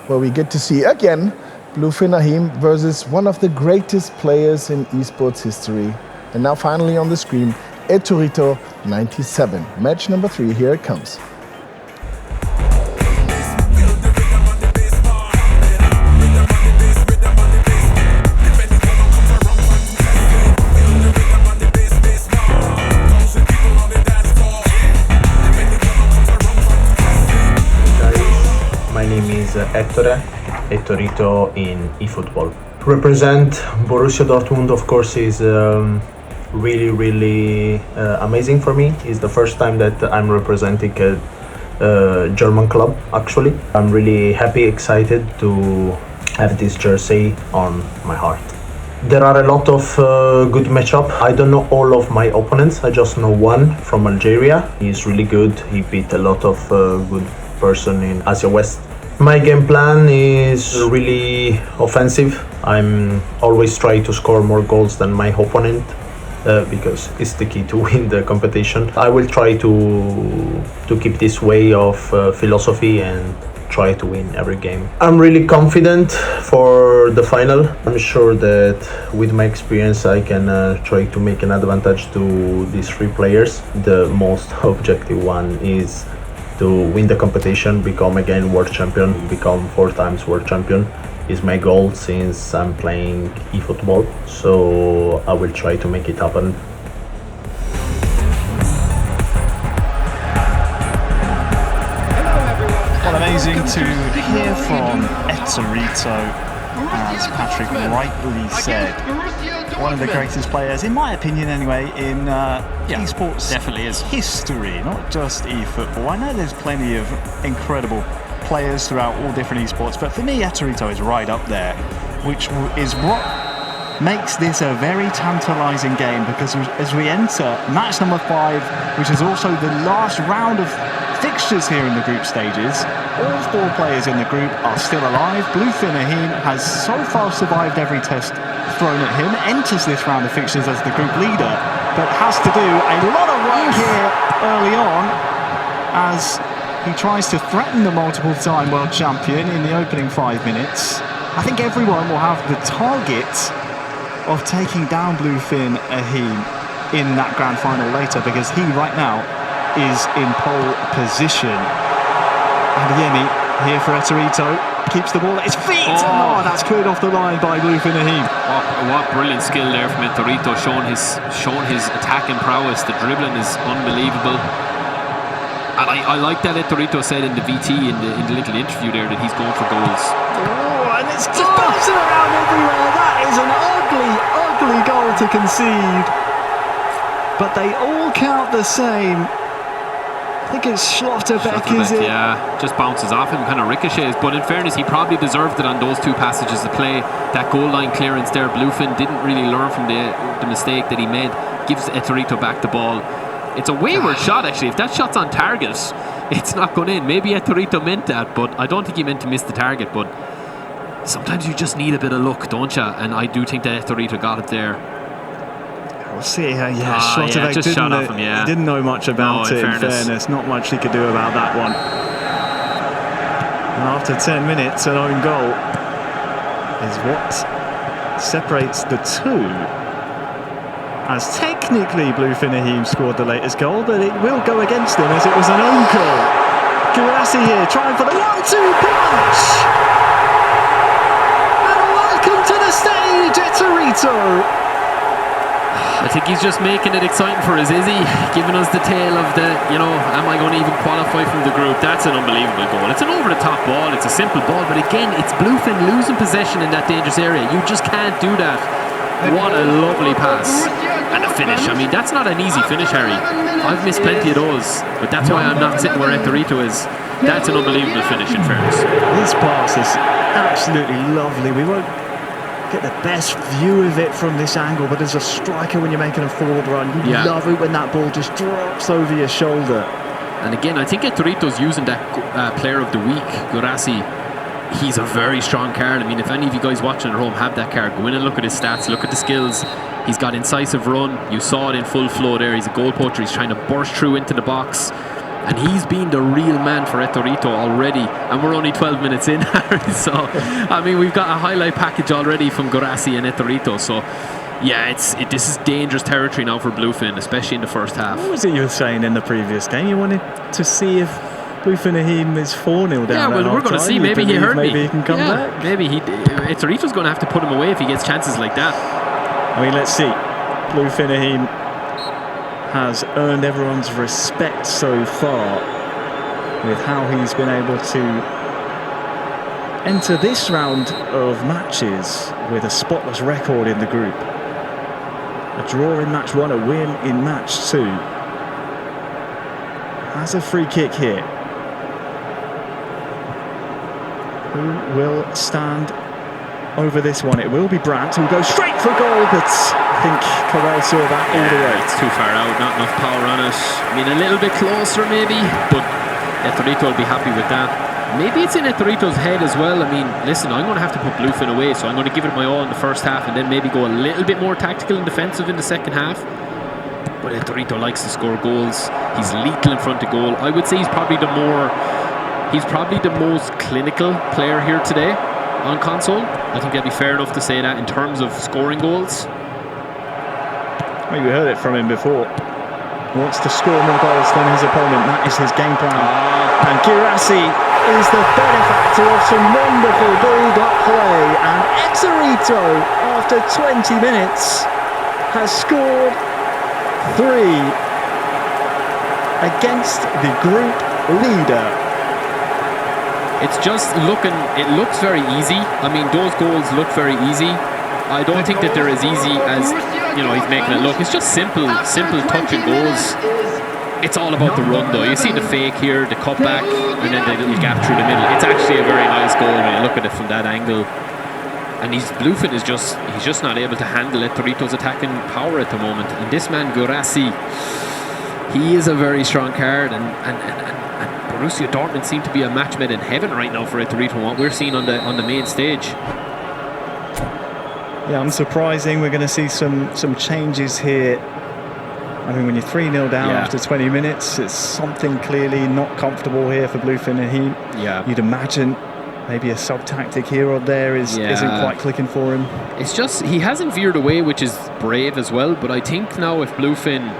where we get to see again Finahim versus one of the greatest players in esports history. And now finally on the screen, Ettorito97. Match number 3, here it comes. My name is Ettorito in eFootball. To represent Borussia Dortmund, of course, is really amazing for me. It's the first time that I'm representing a German club, actually. I'm really happy, excited to have this jersey on my heart. There are a lot of good matchups. I don't know all of my opponents, I just know one from Algeria. He's really good, he beat a lot of good person in Asia West. My game plan is really offensive. I'm always trying to score more goals than my opponent because it's the key to win the competition. I will try to keep this way of philosophy and try to win every game. I'm really confident for the final. I'm sure that with my experience I can try to make an advantage to these 3 players. The most objective one is to win the competition, become again world champion, become 4 times world champion is my goal since I'm playing eFootball. So I will try to make it happen. Well, amazing to hear from Ettorito, as Patrick rightly said. One of the greatest players, in my opinion anyway, in esports definitely is history, not just eFootball. I know there's plenty of incredible players throughout all different esports, but for me Ettorito is right up there, which is what makes this a very tantalising game, because as we enter match number 5, which is also the last round of fixtures here in the group stages, all 4 players in the group are still alive. BlueFin Ahim has so far survived every test thrown at him, enters this round of fixtures as the group leader, but has to do a lot of work here early on as he tries to threaten the multiple-time world champion in the opening 5 minutes. I think everyone will have the target of taking down BlueFin Ahim in that grand final later, because he right now is in pole position. And Yemi here for Ettorito, keeps the ball at his feet. Oh, that's cleared off the line by BlueFin Ahim. What brilliant skill there from Ettorito, showing his attacking prowess. The dribbling is unbelievable. And I like that Ettorito said in the VT, in the little interview there, that he's going for goals. Oh, and it's just bouncing around everywhere. That is an ugly goal to concede. But they all count the same. I think it's Schlotterbeck, is it? Yeah, just bounces off him, kind of ricochets. But in fairness, he probably deserved it on those 2 passages of play. That goal line clearance there, BlueFin didn't really learn from the mistake that he made. Gives Ettorito back the ball. It's a wayward shot, actually. If that shot's on target, it's not going in. Maybe Ettorito meant that, but I don't think he meant to miss the target. But sometimes you just need a bit of luck, don't you? And I do think that Ettorito got it there. We'll see how, Schlotterbeck didn't know much about it, in fairness. Not much he could do about that one. And after 10 minutes, an own goal is what separates the 2. As technically BlueFin Ahim scored the latest goal, but it will go against him as it was an own goal. Gurassi here trying for the 1-2 punch! And welcome to the stage, Ettorito! I think he's just making it exciting for us, is he? Giving us the tale of the, am I going to even qualify from the group? That's an unbelievable goal. It's an over-the-top ball, it's a simple ball, but again, it's BlueFin losing possession in that dangerous area. You just can't do that. What a lovely pass. And a finish. I mean, that's not an easy finish, Harry. I've missed plenty of those, but that's why I'm not sitting where Ettorito is. That's an unbelievable finish, in fairness. This pass is absolutely lovely. We won't get the best view of it from this angle, but as a striker, when you're making a forward run, you love it when that ball just drops over your shoulder. And again, I think Ettorito's using that player of the week, Gurassi. He's a very strong card. I mean, if any of you guys watching at home have that card, go in and look at his stats, look at the skills. He's got incisive run. You saw it in full flow there. He's a goal poacher. He's trying to burst through into the box. And he's been the real man for Ettorito already, and we're only 12 minutes in, Harry. So, I mean, we've got a highlight package already from Borussia and Ettorito. So, yeah, this is dangerous territory now for BlueFin, especially in the first half. What was it you were saying in the previous game? You wanted to see if Finahim is 4-0 down. Yeah, well, we're going to see. Maybe he heard me. Maybe he can come back. Maybe Ettorito's going to have to put him away if he gets chances like that. I mean, let's see. Finahim has earned everyone's respect so far with how he's been able to enter this round of matches with a spotless record in the group. A draw in match 1, a win in match 2. Has a free kick here. Who will stand over this one? It will be Brandt, who goes straight for goal, but I think Corral saw that all the way. It's too far out, not enough power on it. I mean, a little bit closer maybe, but Ettorito will be happy with that. Maybe it's in Ettorito's head as well. I mean, listen, I'm going to have to put BlueFin away, so I'm going to give it my all in the first half and then maybe go a little bit more tactical and defensive in the second half. But Ettorito likes to score goals. He's lethal in front of goal. I would say he's probably the most clinical player here today on console. I think that'd be fair enough to say that in terms of scoring goals. Maybe we heard it from him before. He wants to score more goals than his opponent. That is his game plan. And Girassi is the benefactor of some wonderful build-up play. And Ettorito, after 20 minutes, has scored 3 against the group leader. It's just it looks very easy. I mean, those goals look very easy. I don't think that they're as easy as, you know, he's making it look. It's just simple touching goals. It's all about the run though. You see the fake here, the cutback, and then the little gap through the middle. It's actually a very nice goal when you look at it from that angle. And BlueFin is he's just not able to handle Ettorito's attacking power at the moment. And this man Girassi, he is a very strong card, and Borussia Dortmund seem to be a match made in heaven right now for Ettorito, what we're seeing on the main stage. Yeah, unsurprising. We're going to see some changes here. I mean, when you're 3-0 down after 20 minutes, it's something clearly not comfortable here for BlueFin and Ahim. Yeah. You'd imagine maybe a sub-tactic here or there isn't quite clicking for him. It's just, he hasn't veered away, which is brave as well, but I think now if BlueFin,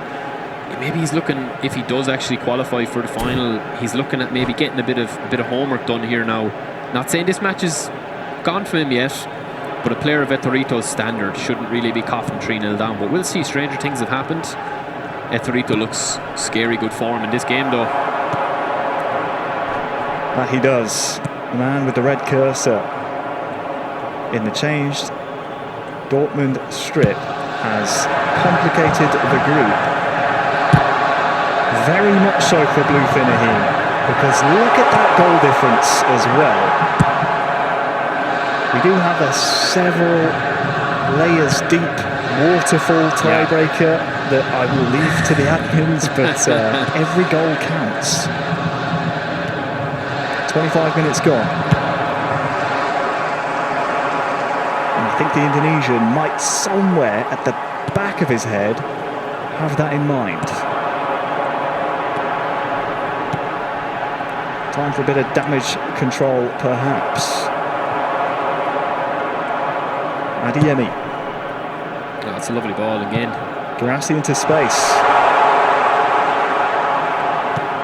maybe he's looking, if he does actually qualify for the final, he's looking at maybe getting a bit of homework done here now. Not saying this match is gone for him yet, but a player of Ettorito's standard shouldn't really be coughing 3-0 down. But we'll see, stranger things have happened. Ettorito looks scary good form in this game though. That he does. The man with the red cursor in the changed Dortmund strip has complicated the group. Very much so for BlueFin Ahim, because look at that goal difference as well. We do have a several layers deep waterfall tiebreaker that I will leave to the admins, but every goal counts. 25 minutes gone. And I think the Indonesian might somewhere at the back of his head have that in mind. Time for a bit of damage control, perhaps. Ahim. Oh, it's a lovely ball again. Girassi into space.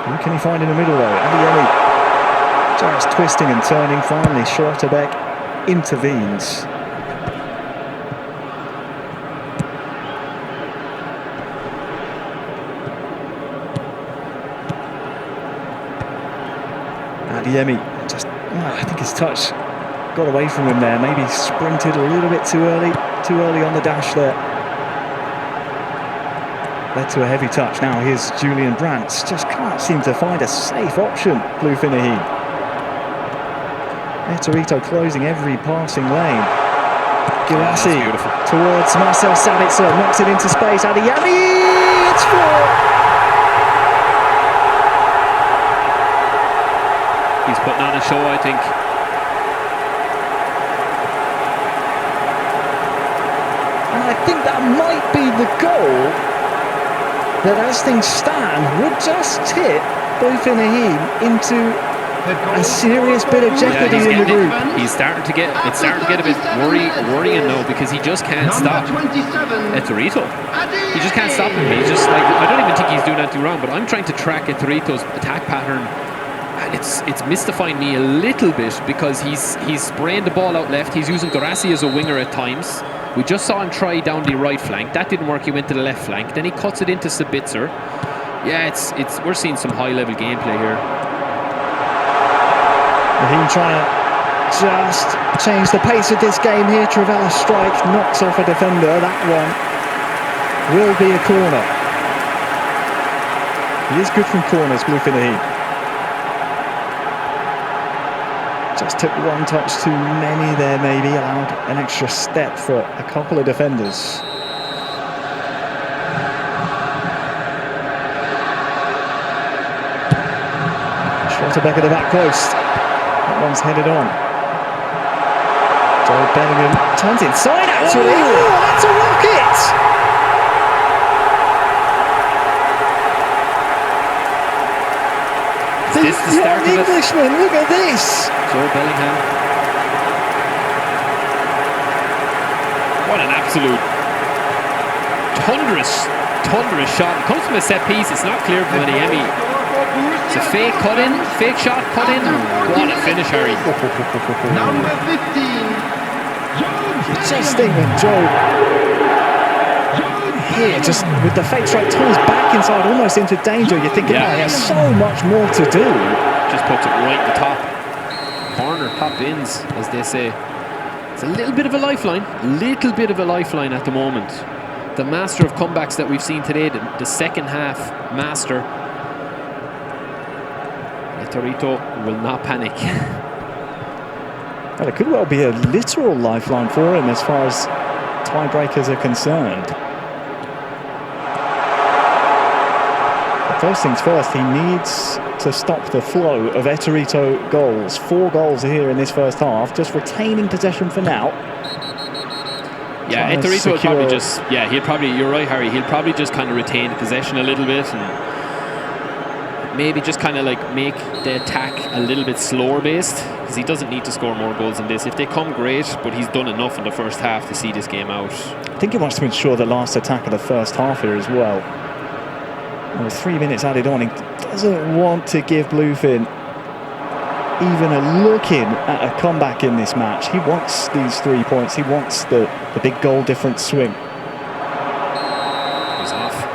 Who can he find in the middle though? Ahim just twisting and turning. Finally, Schlotterbeck intervenes. Ahim just, I think his touch got away from him there. Maybe sprinted a little bit too early on the dash there. Led to a heavy touch. Now here's Julian Brandt. Just can't seem to find a safe option. BlueFin Ahim. Ettorito closing every passing lane. Girassi towards Marcel Sabitzer, knocks it into space. Ahim, it's 4. He's putting on a show, I think. And I think that might be the goal that, as things stand, would just tip Finahim into a serious bit of jeopardy in the group. It's starting to get a bit worrying now, because he just can't stop Ettorito. He just can't stop him. He's just like, I don't even think he's doing anything wrong, but I'm trying to track Ettorito's attack pattern, and it's mystifying me a little bit, because he's spraying the ball out left. He's using Dorassi as a winger at times. We just saw him try down the right flank. That didn't work. He went to the left flank. Then he cuts it into Sabitzer. Yeah, we're seeing some high-level gameplay here. Ahim trying to just change the pace of this game here. Trivella strike, knocks off a defender. That one will be a corner. He is good from corners, BlueFin Ahim. Just took one touch too many there, maybe. Allowed an extra step for a couple of defenders. Back at the back post. That one's headed on. Joe Bellingham turns inside, actually. Oh, that's a rocket! This the start of it? Englishman, look at this! Joe Bellingham. What an absolute thunderous shot. It comes from a set piece. It's not clear from Adeyemi. It's a fake cut in, fake shot, cut in. What a finish, Harry. Number 15. You just think when Joe here, just with the fake strike, turns back inside, almost into danger. You're thinking, oh, he has so much more to do. Just puts it right at the top. Corner, top bins, as they say. It's a little bit of a lifeline. At the moment. The master of comebacks that we've seen today, the second half master. Ettorito will not panic. Well, it could well be a literal lifeline for him as far as tiebreakers are concerned. But first things first, he needs to stop the flow of Ettorito goals. 4 goals here in this first half, just retaining possession for now. Yeah, Ettorito will probably just, you're right, Harry, he'll probably just kind of retain the possession a little bit and maybe just kind of like make the attack a little bit slower based, because he doesn't need to score more goals than this. If they come, great, but he's done enough in the first half to see this game out. I think he wants to ensure the last attack of the first half here as well. With 3 minutes added on, he doesn't want to give BlueFin even a look in at a comeback in this match. He wants these 3 points. He wants the big goal difference swing. He's off.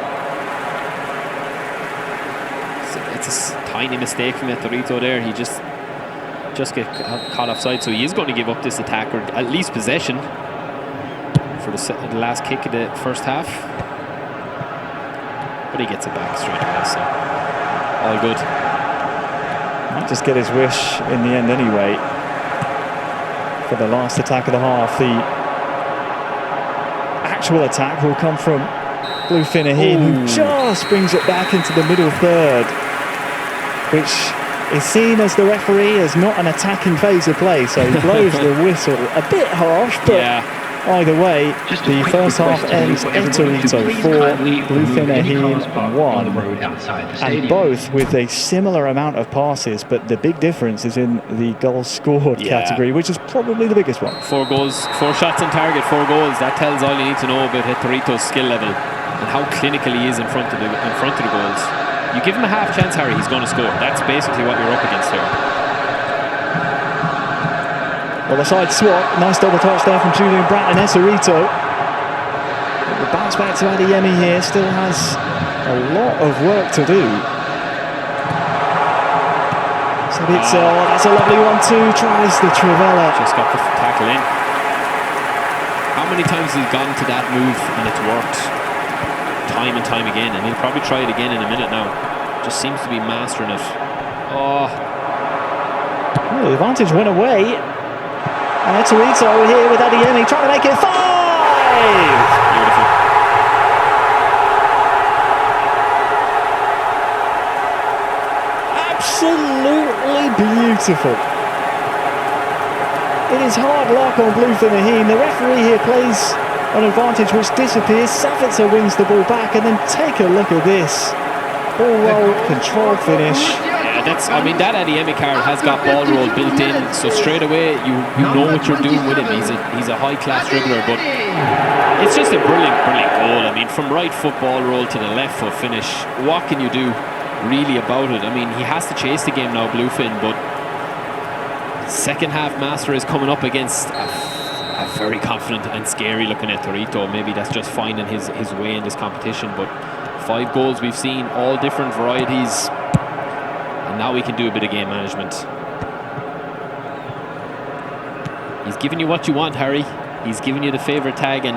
It's a tiny mistake from Ettorito there. He just get caught offside, so he is going to give up this attack, or at least possession, for the last kick of the first half. But he gets it back straight away, so all good. Might just get his wish in the end anyway. For the last attack of the half, the actual attack will come from BlueFin Ahim, who just brings it back into the middle third, which is seen as the referee as not an attacking phase of play, so he blows the whistle a bit harsh, but either way, the first half ends Ettorito 4, BlueFin Ahim 1, and both with a similar amount of passes, but the big difference is in the goals scored category, which is probably the biggest one. 4 goals, 4 shots on target, 4 goals. That tells all you need to know about Ettorito's skill level and how clinical he is in front of the goals. You give him a half chance, Harry, he's going to score. That's basically what you're up against here. Well, the side swap, nice double touch there from Julian Brandt and Ettorito. The bounce back to Adeyemi here still has a lot of work to do. So it's that's a lovely 1-2, tries the Trivella. Just got the tackle in. How many times has he gone to that move and it's worked? Time and time again, and he'll probably try it again in a minute now. Just seems to be mastering it. Well, the advantage went away. And Ettorito here with Adeyemi trying to make it 5! Beautiful. Absolutely beautiful. It is hard luck on BlueFin Ahim. The referee here plays an advantage which disappears. Savitzer wins the ball back, and then take a look at this. Ball roll, control finish. I mean, that Ahim card has got ball roll built in, so straight away you know what you're doing with him. He's a high-class dribbler, but it's just a brilliant goal. I mean, from right foot ball roll to the left foot finish, what can you do really about it? I mean, he has to chase the game now, BlueFin, but second half master is coming up against a very confident and scary looking Ettorito. Maybe that's just finding his way in this competition, but 5 goals we've seen, all different varieties. And now we can do a bit of game management. He's giving you what you want, Harry. He's giving you the favourite tag, and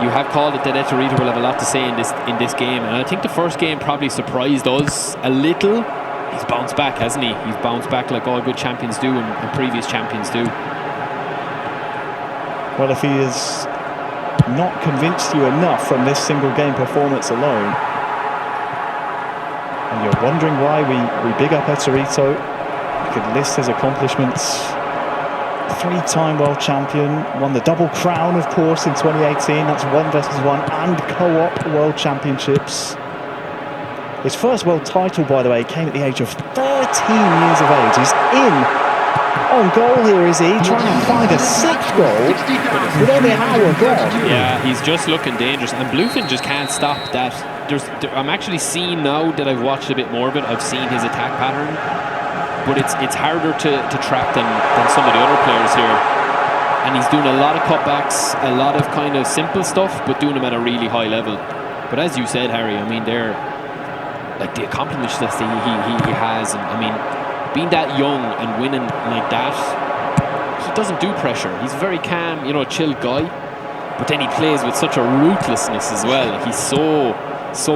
you have called it that Ettorito will have a lot to say in this game. And I think the first game probably surprised us a little. He's bounced back, hasn't he? He's bounced back like all good champions do and previous champions do. Well, if he has not convinced you enough from this single game performance alone, and you're wondering why we big up Ettorito, you could list his accomplishments. 3-time world champion, won the double crown, of course, in 2018. That's 1 versus 1 and co-op world championships. His first world title, by the way, came at the age of 13 years of age. He's in on goal here, is he? Trying to find a 6th goal with only an hour gone. Yeah, he's just looking dangerous, and BlueFin just can't stop that. I'm actually seeing now that I've watched a bit more of it, I've seen his attack pattern, but it's harder to track than some of the other players here. And he's doing a lot of cutbacks, a lot of kind of simple stuff, but doing them at a really high level. But as you said, Harry, I mean, they're like the accomplishments that he has, and I mean, being that young and winning like that, he doesn't do pressure. He's a very calm, you know, chilled guy, but then he plays with such a ruthlessness as well. He's so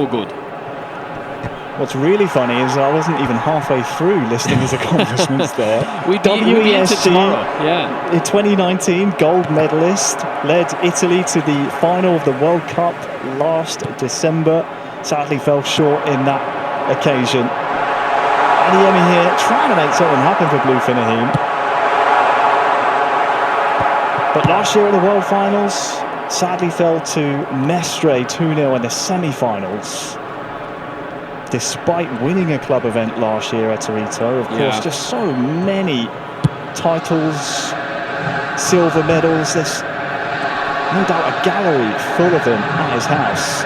good. What's really funny is I wasn't even halfway through listing his accomplishments there. We'd be into tomorrow. Yeah. In 2019, gold medalist, led Italy to the final of the World Cup last December. Sadly fell short in that occasion. Ahim here trying to make something happen for Finahim. But last year at the World Finals, sadly fell to Mestre 2-0 in the semi-finals. Despite winning a club event last year at Ettorito, of course, just so many titles, silver medals. There's no doubt a gallery full of them at his house.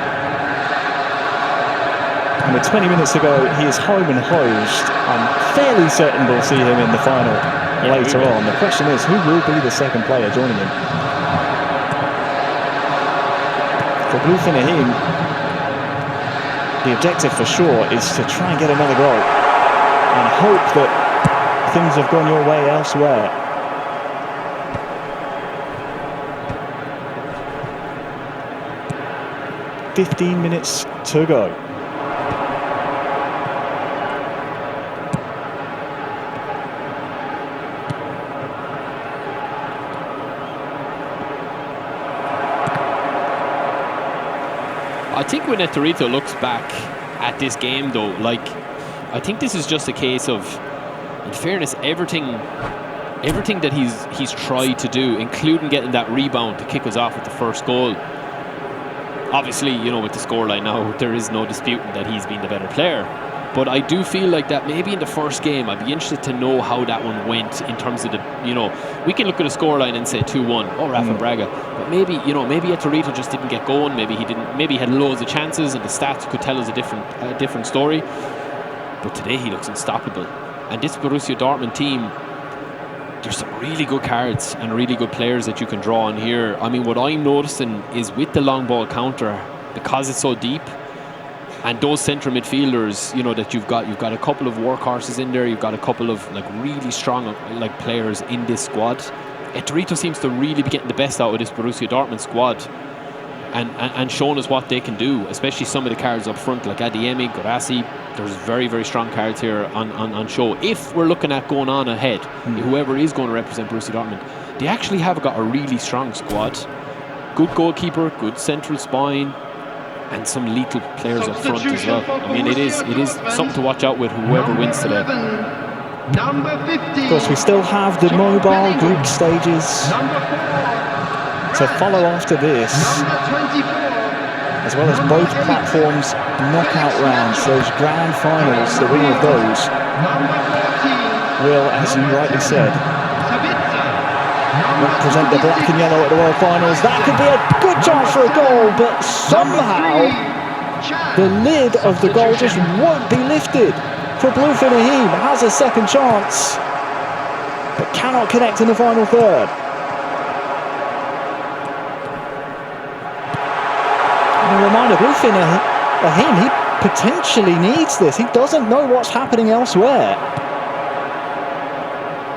And with 20 minutes to go, he is home and hosed. I'm fairly certain we'll see him in the final later on. The question is, who will be the second player joining him? For Finahim, the objective for sure is to try and get another goal and hope that things have gone your way elsewhere. "15 minutes to go. I think when Ettorito looks back at this game, though, like, I think this is just a case of, in fairness, everything that he's tried to do, including getting that rebound to kick us off with the first goal. Obviously, you know, with the scoreline now, there is no disputing that he's been the better player. But I do feel like that maybe in the first game, I'd be interested to know how that one went in terms of the, you know, we can look at a scoreline and say 2-1, oh, Rafa Braga. But maybe, you know, maybe Ettorito just didn't get going. Maybe he had loads of chances and the stats could tell us a different story. But today he looks unstoppable. And this Borussia Dortmund team, there's some really good cards and really good players that you can draw on here. I mean, what I'm noticing is with the long ball counter, because it's so deep, and those central midfielders, you know, that you've got a couple of workhorses in there. You've got a couple of like really strong like players in this squad. Ettorito seems to really be getting the best out of this Borussia Dortmund squad, and showing us what they can do. Especially some of the cards up front, like Ahim, Guirassy. There's very, very strong cards here on show. If we're looking at going on ahead, whoever is going to represent Borussia Dortmund, they actually have got a really strong squad. Good goalkeeper, good central spine, and some lethal players up front as well. I mean, it is something to watch out with whoever wins today. Of course, we still have the mobile group stages to follow after this. as well as both platforms knockout rounds, those grand finals, the winner of those will, as you rightly said, represent the black and yellow at the World Finals. That could be a good chance for a goal, but somehow the lid of the goal just won't be lifted for BlueFin. Ahim has a second chance, but cannot connect in the final third. And a reminder, BlueFin Ahim, he potentially needs this. He doesn't know what's happening elsewhere.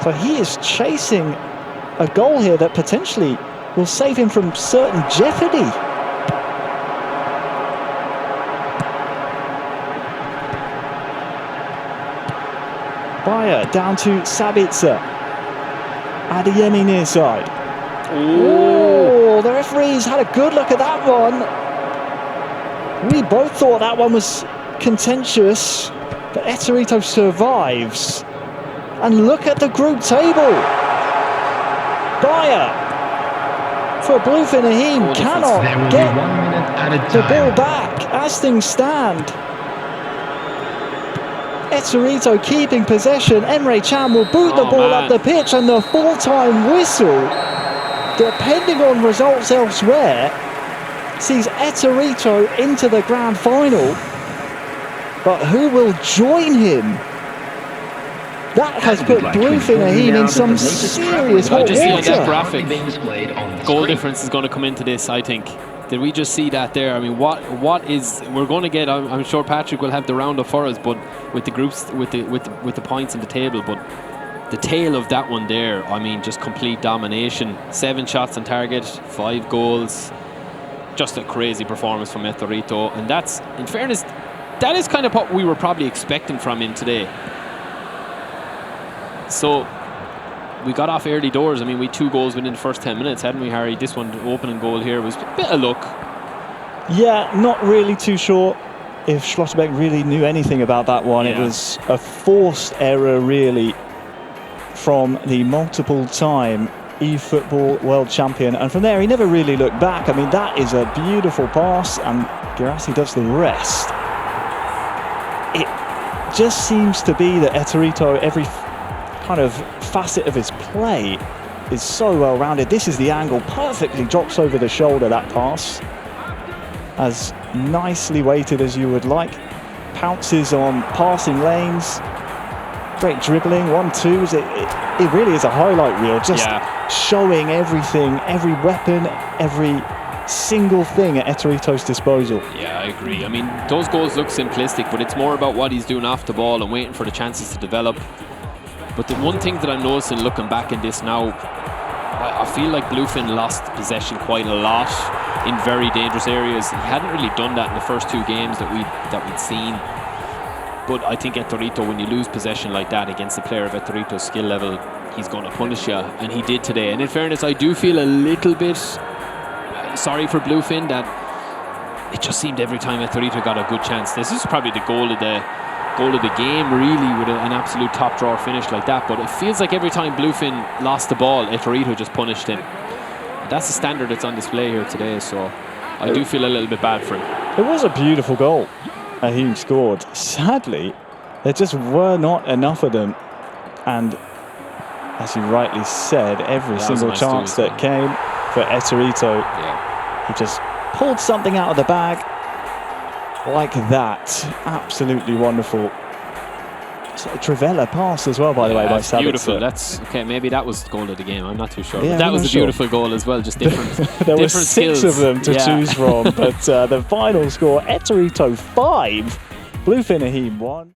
So he is chasing a goal here that potentially will save him from certain jeopardy. Bayer down to Sabitzer. Adeyemi near side. Oh, the referees had a good look at that one. We both thought that one was contentious, but Ettorito survives. And look at the group table. Bayer for BlueFin. Ahim cannot get the ball back as things stand. Ettorito keeping possession. Emre Can will boot the ball up the pitch, and the full-time whistle, depending on results elsewhere, sees Ettorito into the grand final. But who will join him? That has put BlueFin Ahim in some serious hot water. On that graphic, goal difference is going to come into this, I think. Did we just see that there? I mean, what is we're going to get? I'm sure Patrick will have the roundup for us, but with the groups, with the points in the table, but the tail of that one there, I mean, just complete domination. 7 shots on target, 5 goals. Just a crazy performance from Ettorito, and that's, in fairness, that is kind of what we were probably expecting from him today. So we got off early doors. I mean, we had 2 goals within the first 10 minutes, hadn't we, Harry? This one, the opening goal here, was a bit of luck. Yeah, not really too sure if Schlotterbeck really knew anything about that one. Yeah. It was a forced error, really, from the multiple-time eFootball world champion. And from there, he never really looked back. I mean, that is a beautiful pass, and Guirassy does the rest. It just seems to be that Ettorito, every kind of facet of his play is so well rounded. This is the angle, perfectly drops over the shoulder, that pass, as nicely weighted as you would like, pounces on passing lanes, great dribbling, 1-2s. It really is a highlight reel, just showing everything, every weapon, every single thing at Ettorito's disposal. Yeah, I agree. I mean, those goals look simplistic, but it's more about what he's doing off the ball and waiting for the chances to develop. But the one thing that I'm noticing looking back in this now, I feel like BlueFin lost possession quite a lot in very dangerous areas. He hadn't really done that in the first 2 games that we'd seen. But I think Ettorito, when you lose possession like that against a player of Ettorito's skill level, he's going to punish you, and he did today. And in fairness, I do feel a little bit sorry for BlueFin that it just seemed every time Ettorito got a good chance. This is probably the goal of the game, really, with an absolute top drawer finish like that. But it feels like every time BlueFin lost the ball, Ettorito just punished him. That's the standard that's on display here today, so I do feel a little bit bad for him. It was a beautiful goal Ahim scored. Sadly, there just were not enough of them, and as you rightly said, every single chance that came for Ettorito, he just pulled something out of the bag like that. Absolutely wonderful. So Trivella pass as well, by the way, by Sabitzer. Beautiful. That's okay. Maybe that was the goal of the game. I'm not too sure. Yeah, but that was a beautiful goal as well. Just different. There were different 6 skills of them to choose from, but the final score: Ettorito 5, BlueFin Ahim 1.